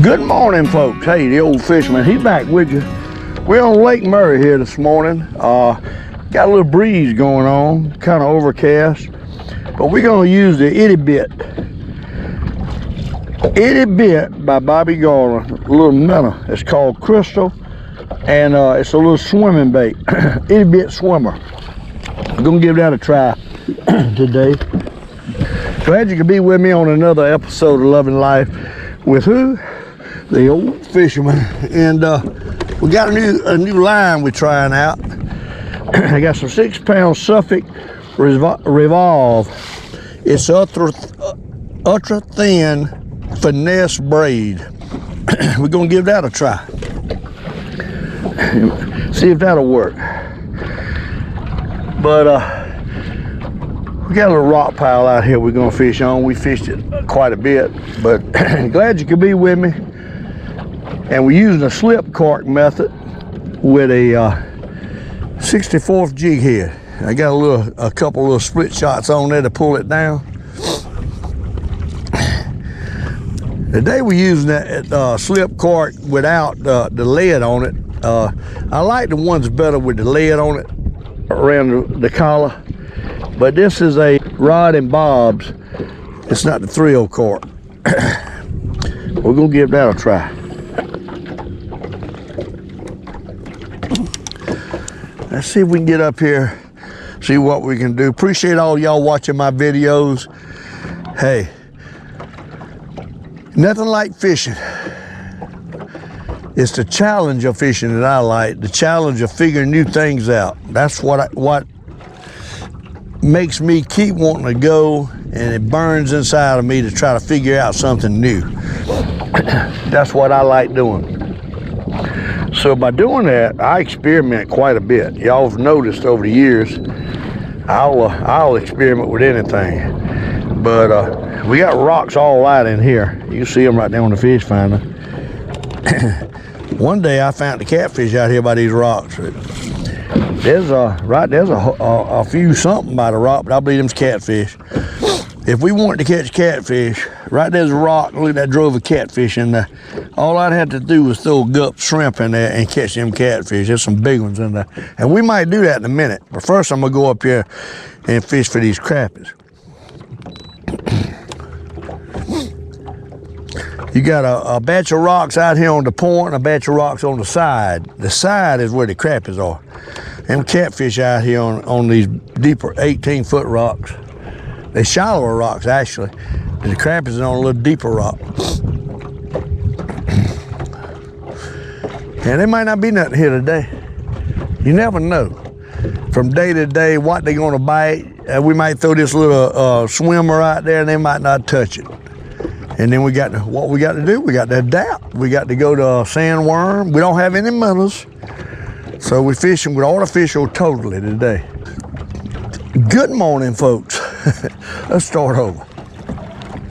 Good morning, folks. Hey, the old fisherman, he's back with you. We're on Lake Murray here this morning. Got a little breeze going on, kind of overcast, but we're gonna use the Itty Bit. Itty Bit by Bobby Garland, a little minnow. It's called Crystal, and it's a little swimming bait. Itty Bit swimmer. I'm gonna give that a try today. Glad you could be with me on another episode of Loving Life with who? The old fisherman. And we got a new line we're trying out. I got some 6-pound Suffolk Revolve. It's ultra thin finesse braid. We're gonna give that a try. See if that'll work. But we got a little rock pile out here we're gonna fish on. We fished it quite a bit, but glad you could be with me. And we're using a slip cork method with a 64th jig head. I got a couple little split shots on there to pull it down. Today we're using that slip cork without the lead on it. I like the ones better with the lead on it around the collar, but this is a Rod and Bob's. It's not the thrill cork. We're gonna give that a try. Let's see if we can get up here, see what we can do. Appreciate all y'all watching my videos. Hey, nothing like fishing. It's the challenge of fishing that I like, the challenge of figuring new things out. That's what makes me keep wanting to go, and it burns inside of me to try to figure out something new. That's what I like doing. So by doing that, I experiment quite a bit. Y'all have noticed over the years, I'll experiment with anything. But we got rocks all out in here. You can see them right there on the fish finder. One day I found the catfish out here by these rocks. There's a few something by the rock, but I believe them's catfish. If we wanted to catch catfish, right there's a rock, look at that drove a catfish in there. All I'd have to do was throw a Gulp shrimp in there and catch them catfish. There's some big ones in there. And we might do that in a minute. But first I'm gonna go up here and fish for these crappies. You got a batch of rocks out here on the point and a batch of rocks on the side. The side is where the crappies are. Them catfish out here on these deeper 18-foot rocks. They shallower rocks, actually. And the crappies is on a little deeper rock. And there might not be nothing here today. You never know. From day to day, what they're gonna bite. We might throw this little swimmer out there and they might not touch it. And then what we got to do, we got to adapt. We got to go to Sandworm. We don't have any minnows. So we're fishing with artificial totally today. Good morning, folks. Let's start over.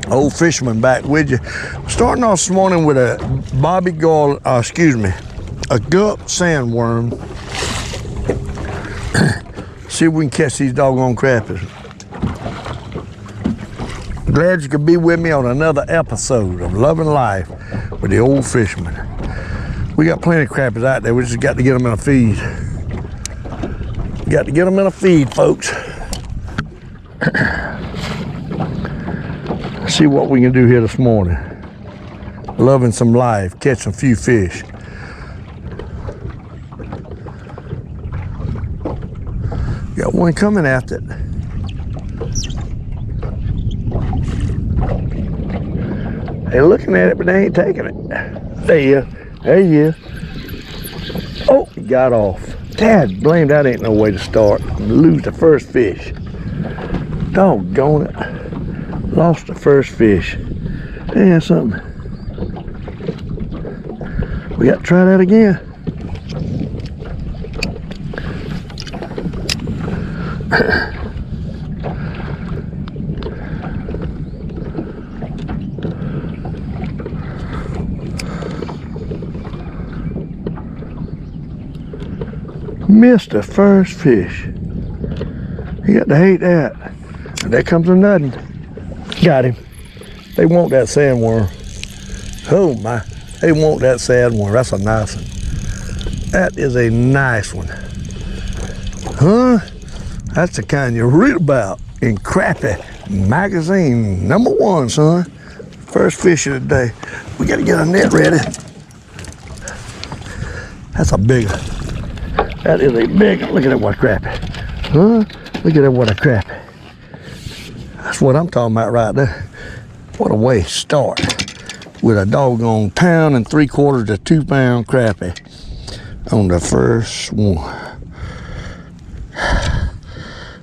Old fisherman back with you. Starting off this morning with a Bobby Garland, a Gulp sandworm. See if we can catch these doggone crappies. Glad you could be with me on another episode of Loving Life with the old fisherman. We got plenty of crappies out there. We just got to get them in a feed. Got to get them in a feed, folks. See what we can do here this morning. Loving some life, catch a few fish. Got one coming after it. They're looking at it, but they ain't taking it. There he is. There he is. Oh, he got off. Dad, blame, that ain't no way to start. Lose the first fish. Doggone it. Lost the first fish. Yeah, something. We got to try that again. Missed the first fish. You got to hate that. And there comes a nutting. Got him. They want that sandworm. Oh my. They want that Sandworm. That's a nice one. That is a nice one. Huh? That's the kind you read about in Crappie magazine. #1, son. First fish of the day. We gotta get our net ready. That's a big one. That is a big one. Look at that one crappie. Huh? Look at that one crappie. That's what I'm talking about right there. What a way to start with a doggone 1 3/4 to 2 pound crappie on the first one.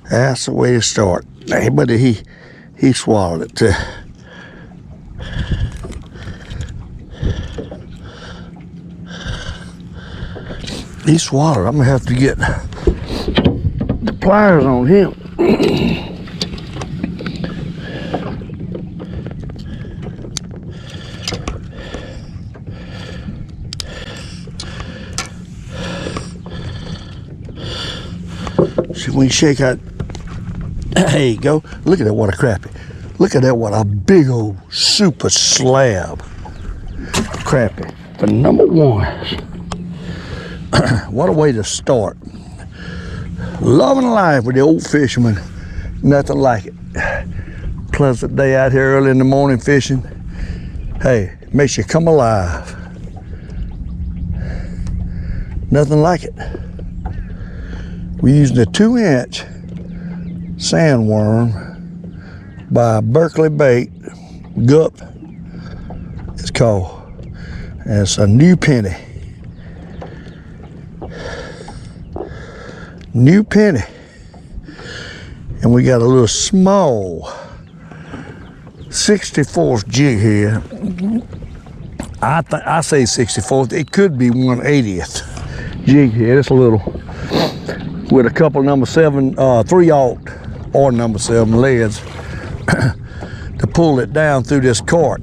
That's the way to start. Hey, buddy, he swallowed it too. He swallowed. I'm gonna have to get the pliers on him. See, when you shake out, there you go. Look at that, what a crappie. Look at that, what a big old super slab crappie for #1. What a way to start. Loving life with the old fisherman. Nothing like it. Pleasant day out here early in the morning fishing. Hey, it makes you come alive. Nothing like it. We're using a 2-inch Sandworm by Berkeley Bait. Gulp, it's called. And it's a new penny. New penny. And we got a little small 64th jig here. I say 64th. It could be 1/80th jig here. It's a little, with a couple #7 3/0 or #7 leads to pull it down through this cork.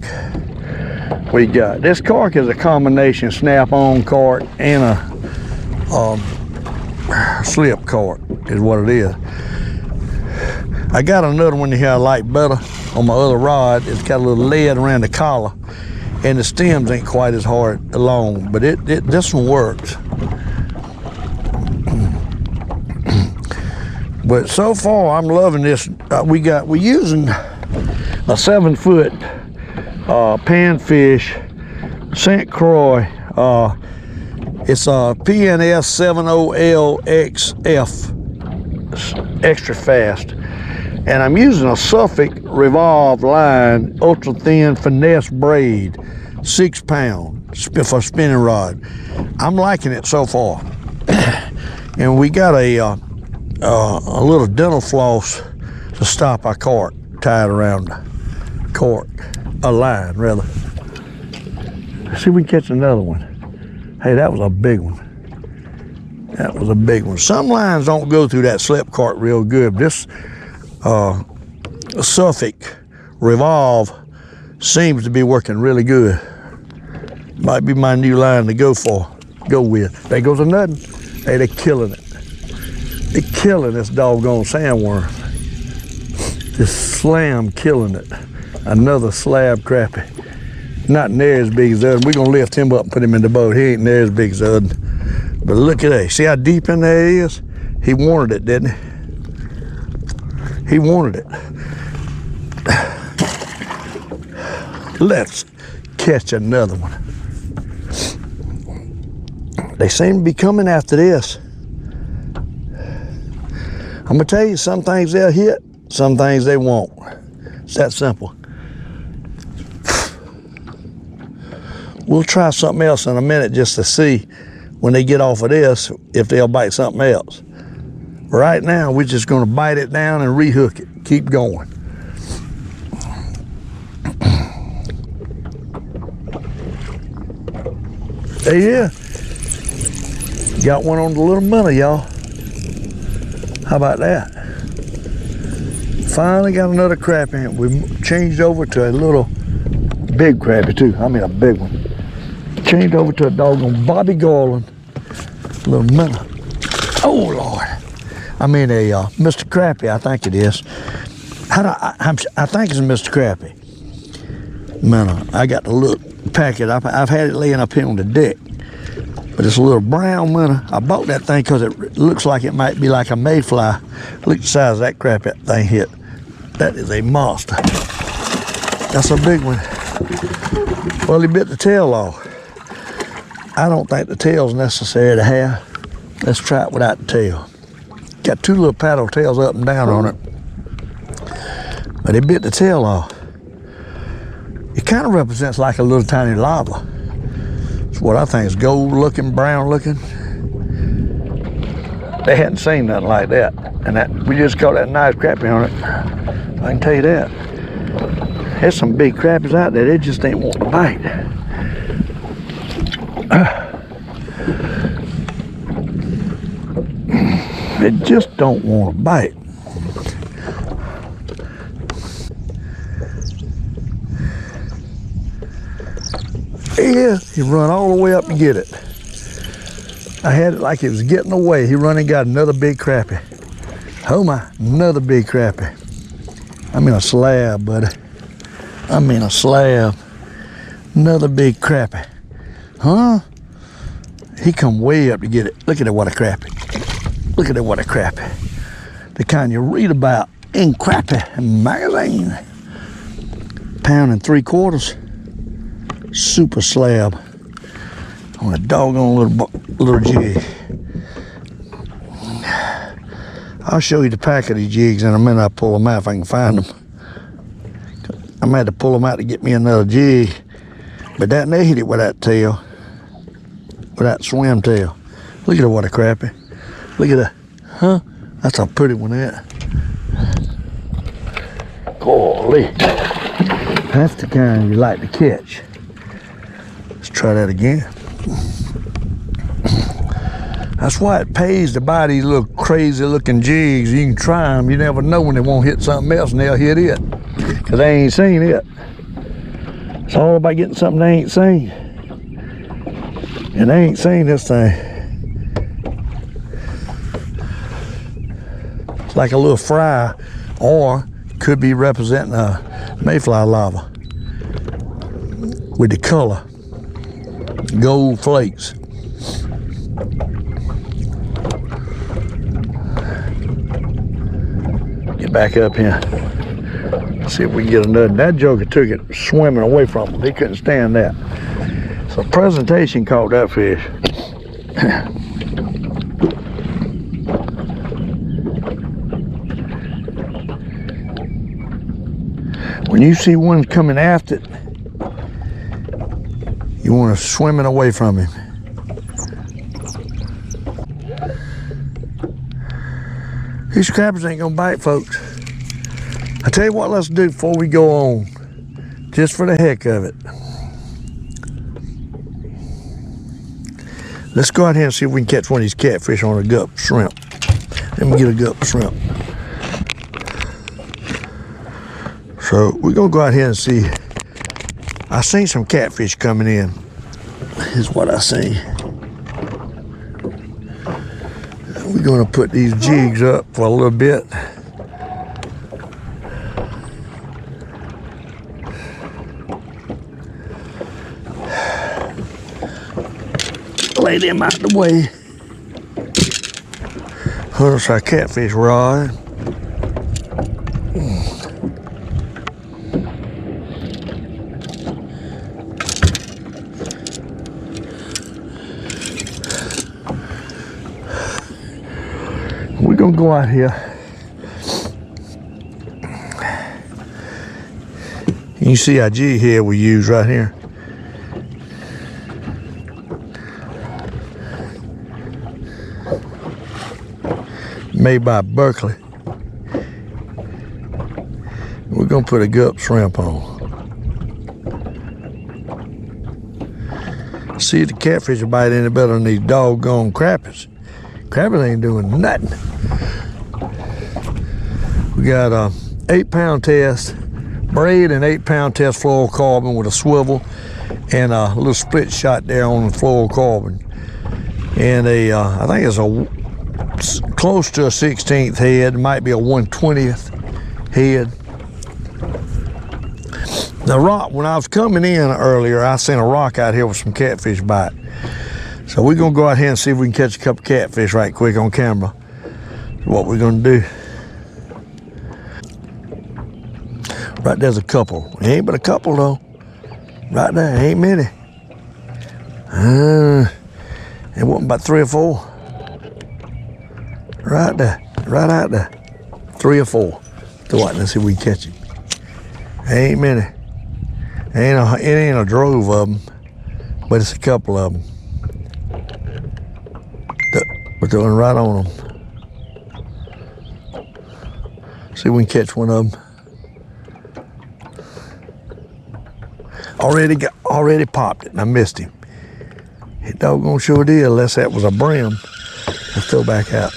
We got this cork is a combination snap-on cork and a slip cork is what it is. I got another one here I like better on my other rod. It's got a little lead around the collar, and the stems ain't quite as hard along, but this one works. But so far I'm loving this. We're using a 7-foot panfish ST.CROIX. It's a PNS 70LXF extra fast, and I'm using a Suffolk revolve line ultra thin finesse braid, 6 pound for spinning rod. I'm liking it so far. And we got a little dental floss to stop our cork tied around the cork, a line rather. Let's see if we can catch another one. Hey, that was a big one. That was a big one. Some lines don't go through that slip cart real good. This Suffolk revolve seems to be working really good. Might be my new line to go with. There goes another. Hey, they're killing it. They're killing this doggone Sandworm. This slam killing it. Another slab crappie. Not near as big as the other. We're gonna lift him up and put him in the boat. He ain't near as big as the other. But look at that. See how deep in there he is? He wanted it, didn't he? He wanted it. Let's catch another one. They seem to be coming after this. I'm gonna tell you, some things they'll hit, some things they won't. It's that simple. We'll try something else in a minute just to see when they get off of this if they'll bite something else. Right now, we're just gonna bite it down and rehook it. Keep going. There he is. Got one on the little minnow, y'all. How about that? Finally got another crappie. We changed over to a little big crappie too. I mean a big one. Changed over to a doggone Bobby Garland little minnow. Oh Lord. I mean a Mr. Crappie, I think it is. I think it's a Mr. Crappie minnow. I got to look. packet. I've had it laying up here on the deck, but it's a little brown minnow. I bought that thing because it looks like it might be like a mayfly. Look at the size of that crap that thing hit. That is a monster. That's a big one. Well, he bit the tail off. I don't think the tail's necessary to have. Let's try it without the tail. Got two little paddle tails up and down on it, but he bit the tail off. It kind of represents like a little tiny lava. It's what I think is gold looking, brown looking. They hadn't seen nothing like that. And that we just caught that nice crappie on it. I can tell you that. There's some big crappies out there, they just ain't wanting to bite. They just don't want to bite. Yeah, he run all the way up to get it. I had it like it was getting away. He run and got another big crappie. Oh my, another big crappie. I mean a slab, buddy. I mean a slab. Another big crappie. Huh? He come way up to get it. Look at that, what a crappie. Look at that, what a crappie. The kind you read about in Crappie magazine. 1 3/4 pounds. Super slab on a doggone little jig. I'll show you the pack of these jigs in a minute. I'll pull them out if I can find them. I might have to pull them out to get me another jig. But that, they hit it with that tail. With that swim tail. Look at the what a crappie. Look at that. Huh? That's a pretty one, that. Golly. That's the kind you like to catch. Let's try that again. That's why it pays to buy these little crazy looking jigs. You can try them. You never know when they won't hit something else and they'll hit it. Because they ain't seen it. It's all about getting something they ain't seen. And they ain't seen this thing. It's like a little fry, or could be representing a mayfly larva with the color. Gold flakes. Get back up here. See if we can get another. That joker took it swimming away from him. He couldn't stand that. So presentation caught that fish. When you see one coming after it, you want to swim it away from him. These crappers ain't gonna bite, folks. I tell you what, let's do before we go on, just for the heck of it. Let's go out here and see if we can catch one of these catfish on a gulp shrimp. Let me get a gulp shrimp. So we're gonna go out here and see. I seen some catfish coming in. Here's what I seen. We're gonna put these jigs up for a little bit. Lay them out the way. Put us our catfish rod. We're gonna go out here. You see our jig head we use right here. Made by Berkeley. We're gonna put a gulp shrimp on. See if the catfish will bite any better than these doggone crappies. Crappies ain't doing nothing. We got a 8-pound test braid and 8-pound test fluorocarbon with a swivel and a little split shot there on the fluorocarbon. And a, I think it's a close to a 16th head, might be a 1/20th head. The rock, when I was coming in earlier, I seen a rock out here with some catfish bite. So we're gonna go out here and see if we can catch a couple catfish right quick on camera. That's what we're gonna do. Right there's a couple. It ain't but a couple though. Right there, ain't many. It wasn't about 3 or 4. Right there, right out there. 3 or 4. Throw out and see if we can catch him. Ain't many. It ain't a drove of them, but it's a couple of them. We're throwing right on them. See if we can catch one of them. Already popped it and I missed him. He doggone sure did, unless that was a brim. Let's throw back out.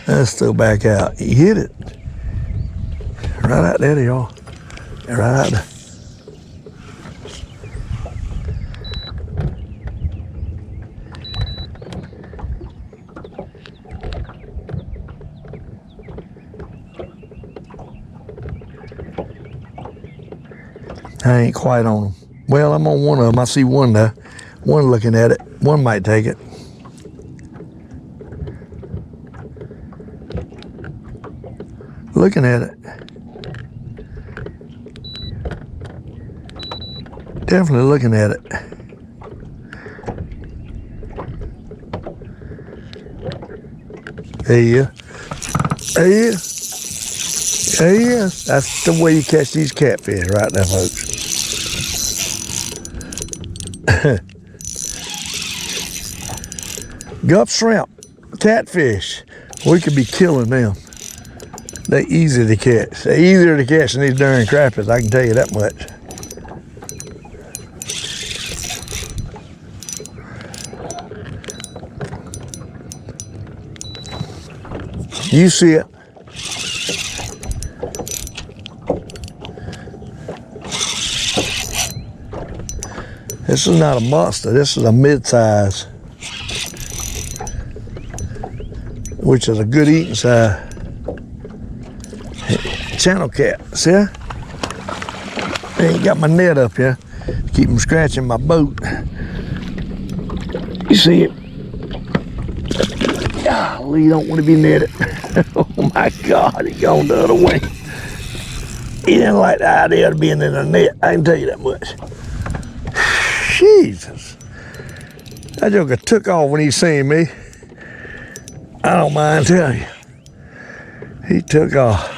Let's throw back out. He hit it. Right out there, y'all. Right out there. I ain't quite on them. Well, I'm on one of them. I see one there. One looking at it. One might take it. Looking at it. Definitely looking at it. There you are. There you are. There you are. That's the way you catch these catfish right there, folks. Gulp shrimp, catfish. We could be killing them. They're easy to catch. They're easier to catch than these darn crappies, I can tell you that much. You see it. This is not a monster, this is a mid-size, which is a good eating size. Channel cat, see? I ain't got my net up here to keep them scratching my boat. You see it? Golly, you don't want to be netted. Oh my God, he gone the other way. He didn't like the idea of being in a net, I can tell you that much. Jesus. That joker took off when he seen me. I don't mind telling you. He took off.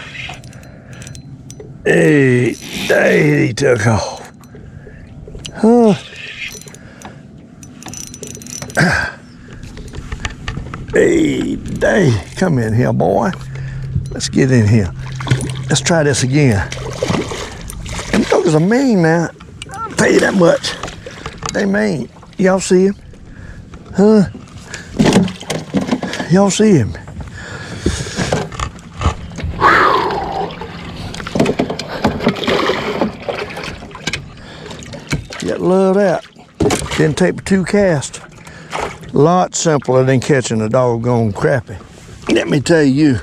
Hey, dang, he took off. Huh. Hey, dang, come in here, boy. Let's get in here. Let's try this again. Them jokers are mean now. I'll tell you that much. They mean. Y'all see him? Huh? Y'all see him? You love that. Didn't take but 2 casts. A lot simpler than catching a doggone crappie. Let me tell you,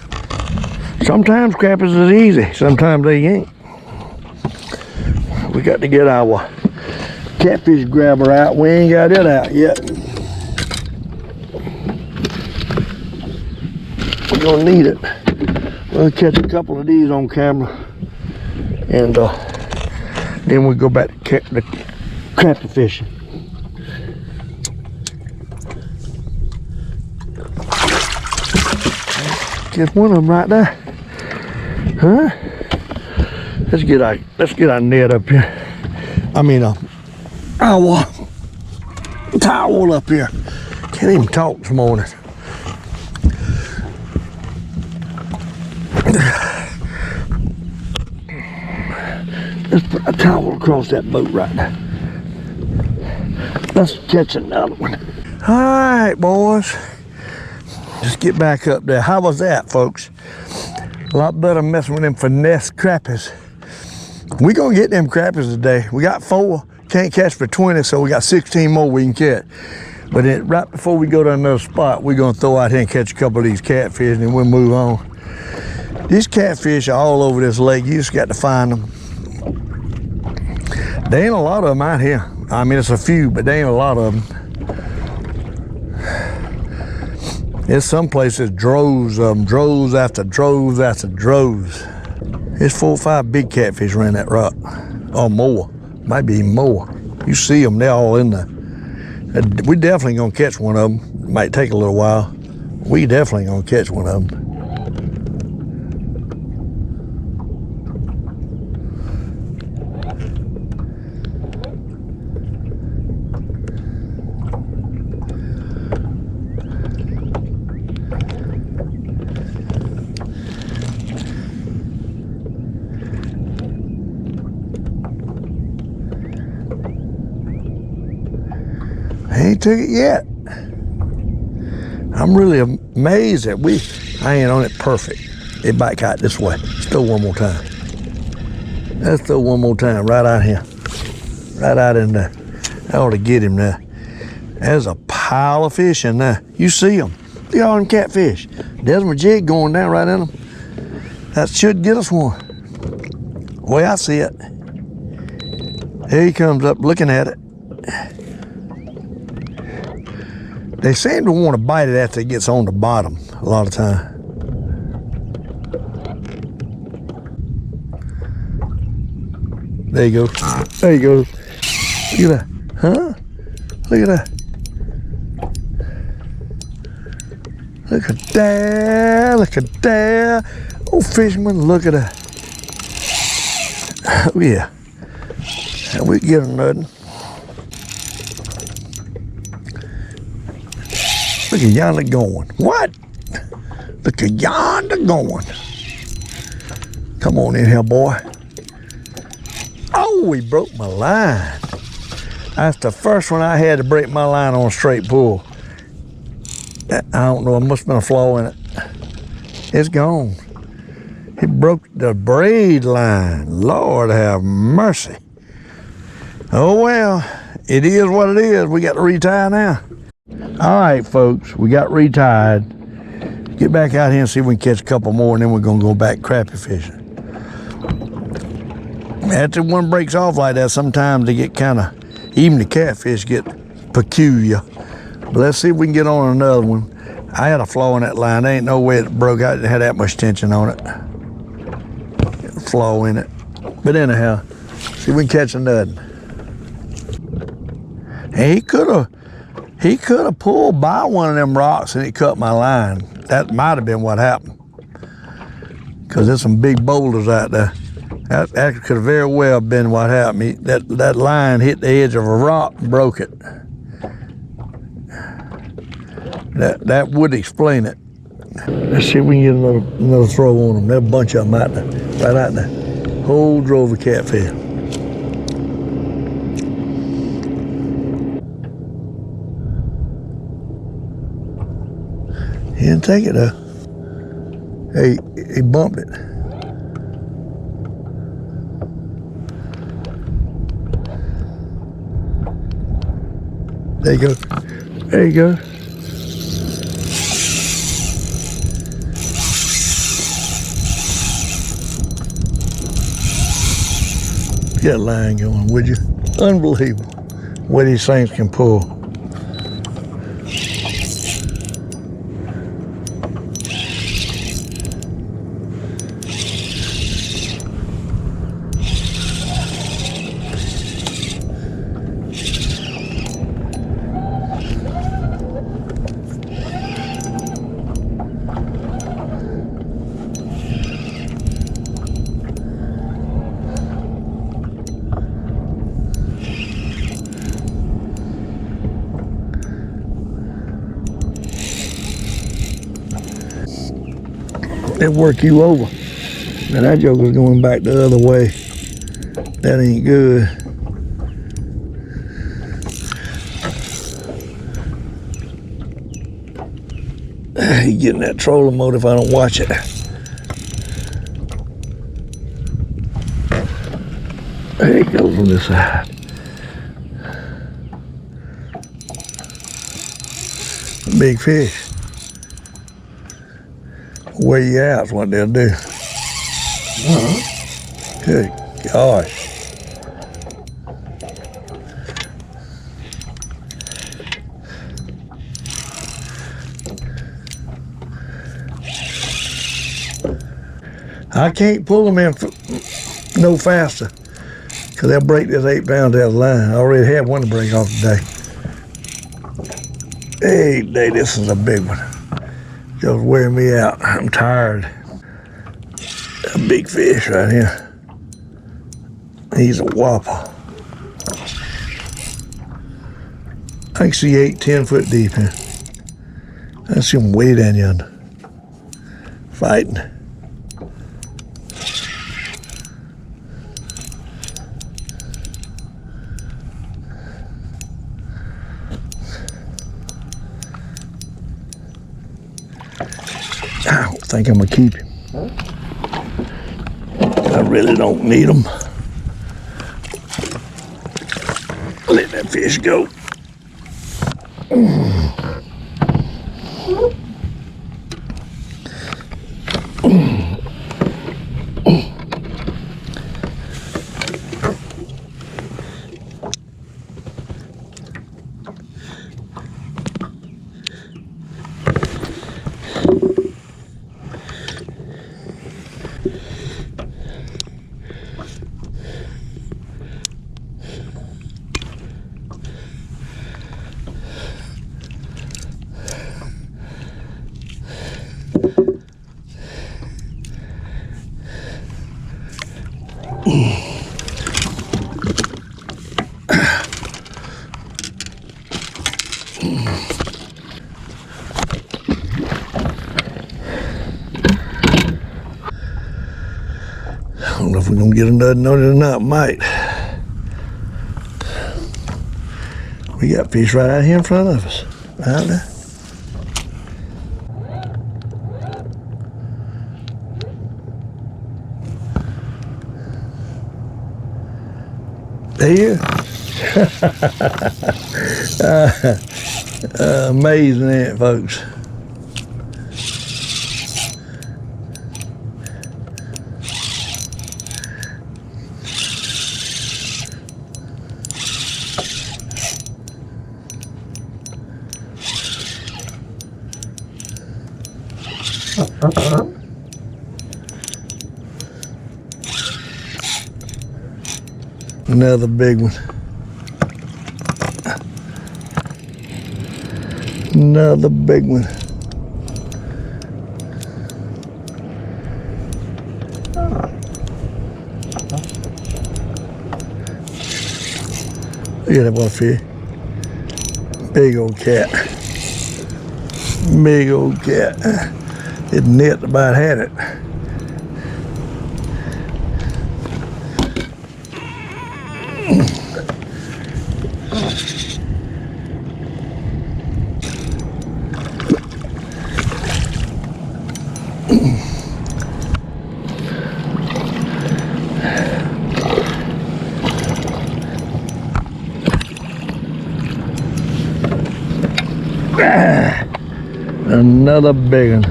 sometimes crappies is easy, sometimes they ain't. We got to get our catfish grabber out. We ain't got it out yet. We're gonna need it. We'll catch a couple of these on camera, and then we go back to the crappie fishing. Just one of them right there. Huh? Let's get our net up here. I mean, our towel up here. Can't even talk this morning. Let's put a towel across that boat right there. Let's catch another one. All right, boys. Just get back up there. How was that, folks? A lot better messing with them finesse crappies. We gonna get them crappies today. We got 4, can't catch for 20, so we got 16 more we can catch. But then right before we go to another spot, we're gonna throw out here and catch a couple of these catfish, and then we'll move on. These catfish are all over this lake. You just got to find them. There ain't a lot of them out here. I mean, it's a few, but there ain't a lot of them. There's some places droves of them, droves after droves after droves. There's 4 or 5 big catfish around that rock, or more, might be even more. You see them, they're all in there. We definitely gonna catch one of them. Might take a little while. We definitely gonna catch one of them. Ain't took it yet. I'm really amazed that I ain't on it perfect. It bite caught this way. Let's throw one more time. Let's throw one more time right out here. Right out in there. I ought to get him there. There's a pile of fish in there. You see them. Look at all them catfish. There's my jig going down right in them. That should get us one. The way I see it. Here he comes up looking at it. They seem to want to bite it after it gets on the bottom a lot of time. There you go. There you go. Look at that. Huh? Look at that. Look at that. Look at that. Oh, fisherman, look at that. Oh, yeah. We get him nothing. Look at yonder going. What? Look at yonder going. Come on in here, boy. Oh, he broke my line. That's the first one I had to break my line on a straight pull. I don't know, it must have been a flaw in it. It's gone. He broke the braid line. Lord have mercy. Oh well, it is what it is. We got to retie now. All right, folks, we got retied. Get back out here and see if we can catch a couple more, and then we're gonna go back crappie fishing. After one breaks off like that, sometimes they get kind of, even the catfish get peculiar. But let's see if we can get on another one. I had a flaw in that line. There ain't no way it broke out. It had that much tension on it. A flaw in it. But anyhow, see if we can catch another. And he could have pulled by one of them rocks and it cut my line. That might have been what happened. Because there's some big boulders out there. That could have very well been what happened. That line hit the edge of a rock and broke it. That would explain it. Let's see if we can get another throw on them. There's a bunch of them out there, right out there. Whole drove of catfish. He didn't take it though. Hey, he bumped it. There you go. There you go. Get that line going, would you? Unbelievable what these things can pull. It work you over. Now that joker's going back the other way. That ain't good. He getting that trolling mode if I don't watch it. There he goes on this side. Big fish. Weigh you out is what they'll do. Good Gosh. I can't pull them in no faster because they'll break this 8 pounds out of the line. I already had one to break off today. Hey, this is a big one. Just wearing me out. I'm tired. A big fish right here. He's a whopper. I can see 8, 10 foot deep here. I see him way down yonder. Fighting. I don't think I'm gonna keep him. I really don't need him. Let that fish go. I don't know if we're gonna get another note or not. Might. We got fish right out here in front of us. Right there. Here. Amazing, ain't it, folks? Another big one. Another big one. Look at that one fish. Big old cat. Big old cat. His net about had it. Another big one.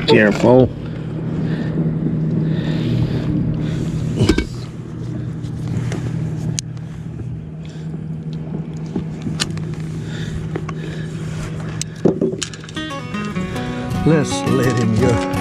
Careful. Let's let him go.